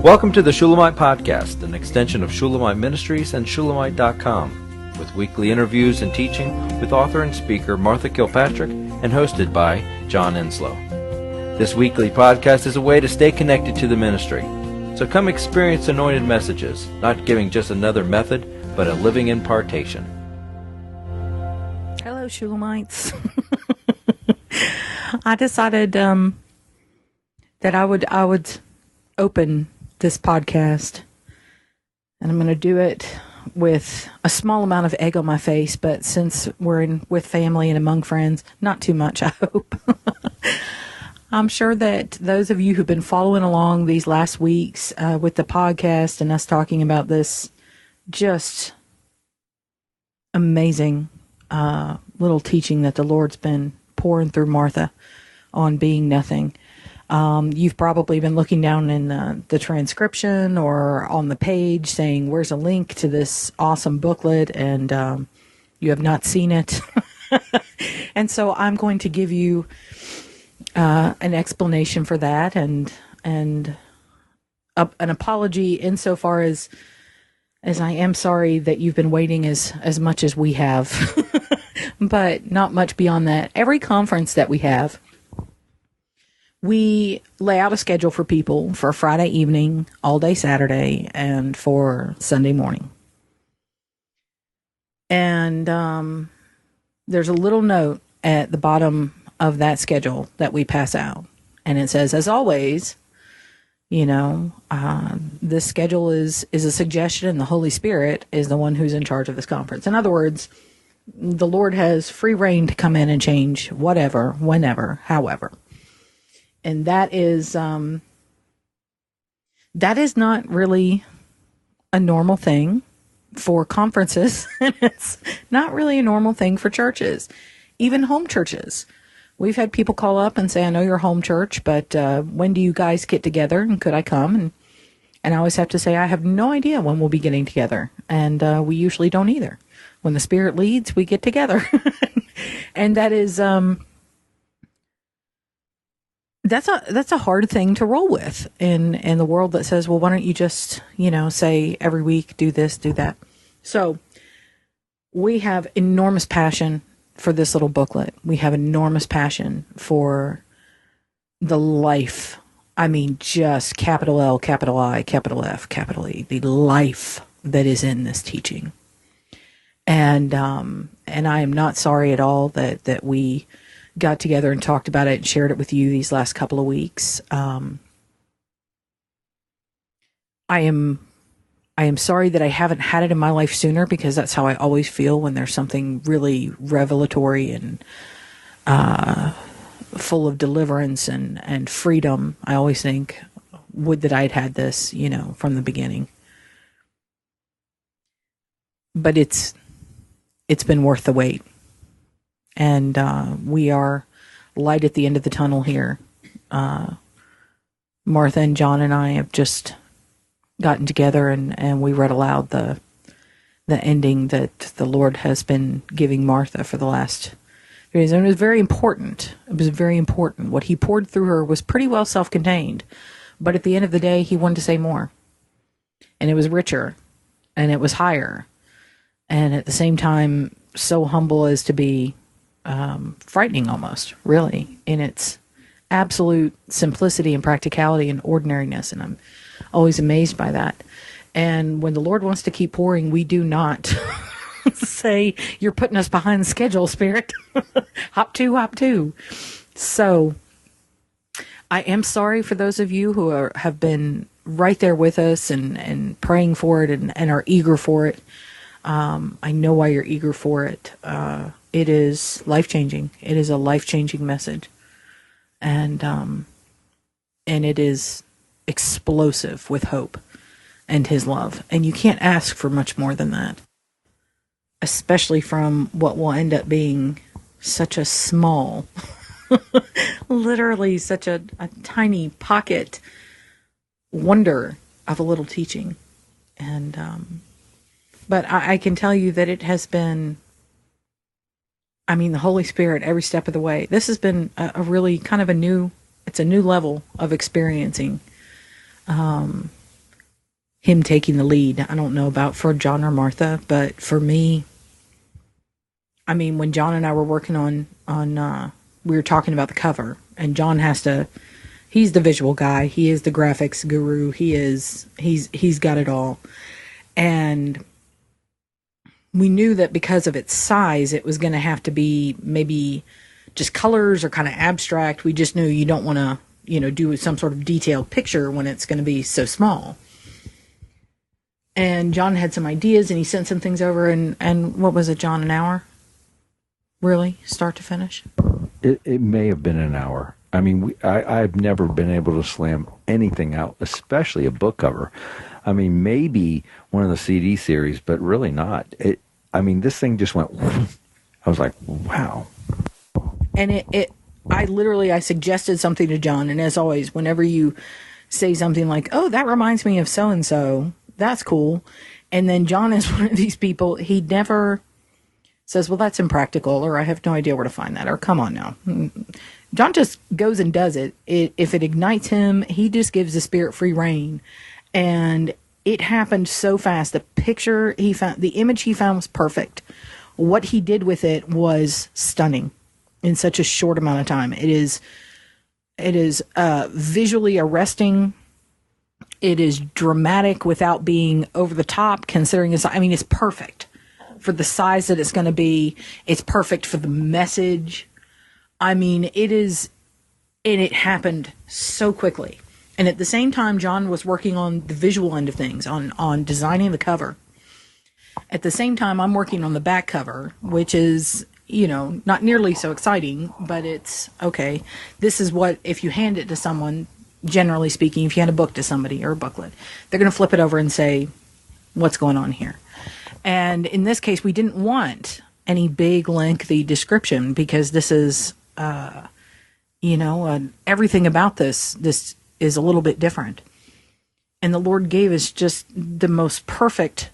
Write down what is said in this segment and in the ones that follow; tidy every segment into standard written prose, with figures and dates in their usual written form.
Welcome to the Shulamite Podcast, an extension of Shulamite Ministries and Shulamite.com, with weekly interviews and teaching with author and speaker Martha Kilpatrick and hosted by John Enslow. This weekly podcast is a way to stay connected to the ministry. So come experience anointed messages, not giving just another method, but a living impartation. Hello, Shulamites. I decided that I would open this podcast, and I'm going to do it with a small amount of egg on my face, but since we're with family and among friends, not too much, I hope. I'm sure that those of you who've been following along these last weeks with the podcast and us talking about this just amazing little teaching that the Lord's been pouring through Martha on being nothing. You've probably been looking down in the transcription or on the page saying, where's a link to this awesome booklet? And you have not seen it. And so I'm going to give you an explanation for that and an apology insofar as I am sorry that you've been waiting as much as we have, but not much beyond that. Every conference that we have, we lay out a schedule for people for Friday evening, all day Saturday, and for Sunday morning. And there's a little note at the bottom of that schedule that we pass out. And it says, as always, this schedule is a suggestion, and the Holy Spirit is the one who's in charge of this conference. In other words, the Lord has free reign to come in and change whatever, whenever, however. And that is not really a normal thing for conferences, and it's not really a normal thing for churches, even home churches. We've had people call up and say, I know you're a home church, but when do you guys get together, and could I come? And I always have to say, I have no idea when we'll be getting together, and we usually don't either. When the Spirit leads, we get together. And that is... That's a hard thing to roll with in the world that says, well, why don't you just, say every week, do this, do that. So we have enormous passion for this little booklet. We have enormous passion for the life. I mean, just capital L, capital I, capital F, capital E, the life that is in this teaching. And I am not sorry at all that we got together and talked about it and shared it with you these last couple of weeks. I am sorry that I haven't had it in my life sooner, because that's how I always feel when there's something really revelatory and full of deliverance and freedom. I always think, would that I'd had this, from the beginning. But it's been worth the wait. And we are light at the end of the tunnel here. Martha and John and I have just gotten together and we read aloud the ending that the Lord has been giving Martha for the last 3 days. And it was very important. It was very important. What he poured through her was pretty well self-contained. But at the end of the day, he wanted to say more. And it was richer. And it was higher. And at the same time, so humble as to be frightening almost, really, in its absolute simplicity and practicality and ordinariness. And I'm always amazed by that. And when the Lord wants to keep pouring, we do not say, you're putting us behind schedule, Spirit. Hop to. So I am sorry for those of you who have been right there with us and praying for it and are eager for it. I know why you're eager for it. It is life-changing. It is a life-changing message. And it is explosive with hope and his love. And you can't ask for much more than that. Especially from what will end up being such a small, literally such a tiny pocket wonder of a little teaching. And, but I can tell you that it has been, the Holy Spirit every step of the way. This has been a really kind of it's a new level of experiencing him taking the lead. I don't know about for John or Martha, but for me, I mean, when John and I were working on we were talking about the cover, and John he's the visual guy. He is the graphics guru. He's got it all. And we knew that because of its size, it was going to have to be maybe just colors or kind of abstract. We just knew you don't want to, do some sort of detailed picture when it's going to be so small. And John had some ideas, and he sent some things over, and what was it, John, an hour? Really? Start to finish? It may have been an hour. I mean, I've never been able to slam anything out, especially a book cover. I mean, maybe one of the CD series, but really not. This thing just went, I was like, wow. And I suggested something to John, and as always, whenever you say something like, oh, that reminds me of so-and-so, that's cool. And then John is one of these people, he never says, well, that's impractical, or I have no idea where to find that, or come on now. John just goes and does it. If it ignites him, he just gives the spirit free rein. And it happened so fast. The picture he found, the image he found was perfect. What he did with it was stunning in such a short amount of time. It is visually arresting. It is dramatic without being over the top, considering it's perfect for the size that it's going to be. It's perfect for the message. It happened so quickly. And at the same time, John was working on the visual end of things, on designing the cover. At the same time, I'm working on the back cover, which is, not nearly so exciting, but it's okay. This is what, if you hand it to someone, generally speaking, if you hand a book to somebody or a booklet, they're going to flip it over and say, what's going on here? And in this case, we didn't want any big, lengthy description, because this is, everything about this is a little bit different. And the Lord gave us just the most perfect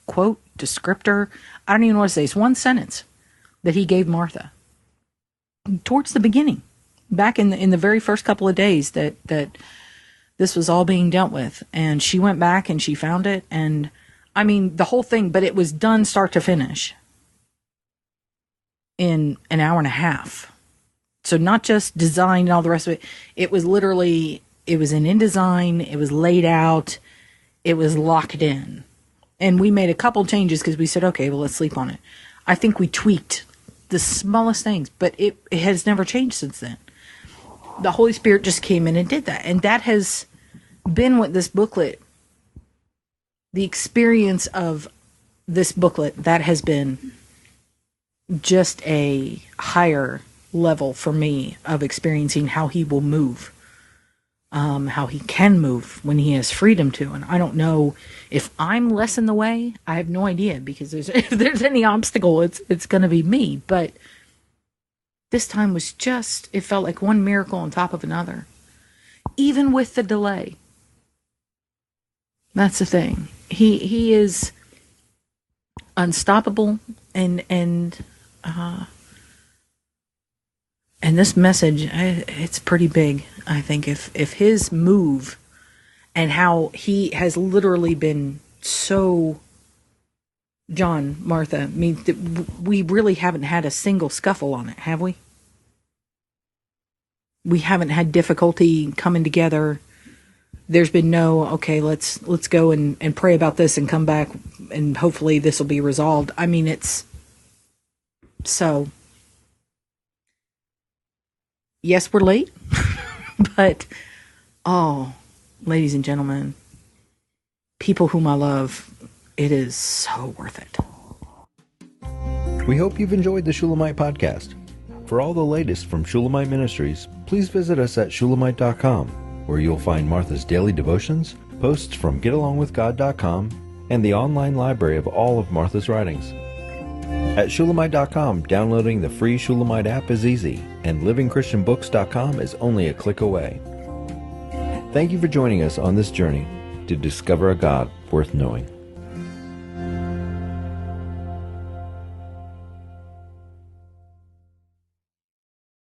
quote, descriptor. I don't even know what to say. It's one sentence that he gave Martha towards the beginning, back in the very first couple of days that this was all being dealt with. And she went back and she found it. And the whole thing, but it was done start to finish in an hour and a half. So not just design and all the rest of it. It was literally, it was in InDesign. It was laid out. It was locked in. And we made a couple changes because we said, okay, well, let's sleep on it. I think we tweaked the smallest things, but it has never changed since then. The Holy Spirit just came in and did that. And that has been what this booklet, the experience of this booklet, that has been just a higher level for me of experiencing how he will move, how he can move when he has freedom to. And I don't know if I'm less in the way. I have no idea, because if there's any obstacle, it's going to be me. But this time was just, it felt like one miracle on top of another, even with the delay. That's the thing. He is unstoppable, and this message, it's pretty big. I think if his move and how he has literally been so, John, Martha, we really haven't had a single scuffle on it, have we? We haven't had difficulty coming together. There's been no, okay, let's go and pray about this and come back and hopefully this will be resolved. It's so, yes, we're late, but, oh, ladies and gentlemen, people whom I love, it is so worth it. We hope you've enjoyed the Shulamite podcast. For all the latest from Shulamite Ministries, please visit us at Shulamite.com, where you'll find Martha's daily devotions, posts from GetAlongWithGod.com, and the online library of all of Martha's writings. At Shulamite.com, downloading the free Shulamite app is easy, and LivingChristianBooks.com is only a click away. Thank you for joining us on this journey to discover a God worth knowing.